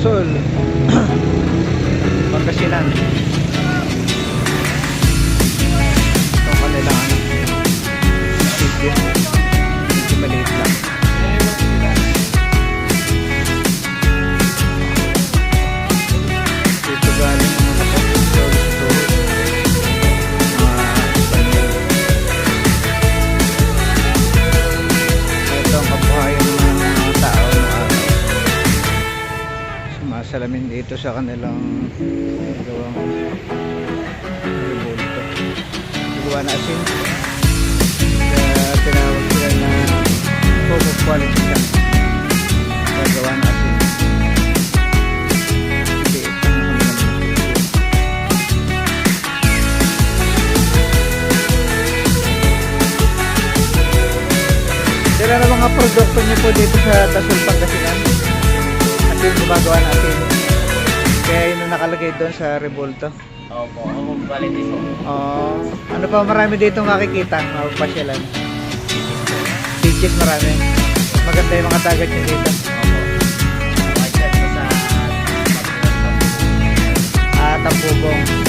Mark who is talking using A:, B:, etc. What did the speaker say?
A: Tasol Pangasinan. Itong kanilang studio, medyo maliit lang. Dito galing mga kapatid salamin dito sa kanilang gawang revolto. Gawa na asin. Kaya tinawag sila na home of quality siya. Gawa na asin. Liit na kanilang sila na mga produkto niyo po dito sa Tasol Pangasinan. Yung gumagawa natin, kaya yun nakalagay doon sa revolto.
B: Opo, home quality po.
A: Ano pa marami dito makikita, mapasyalan. Beaches marami. Maganda yung mga dagat nyo dito.
B: Opo. Makikita po sa
A: Tampubong.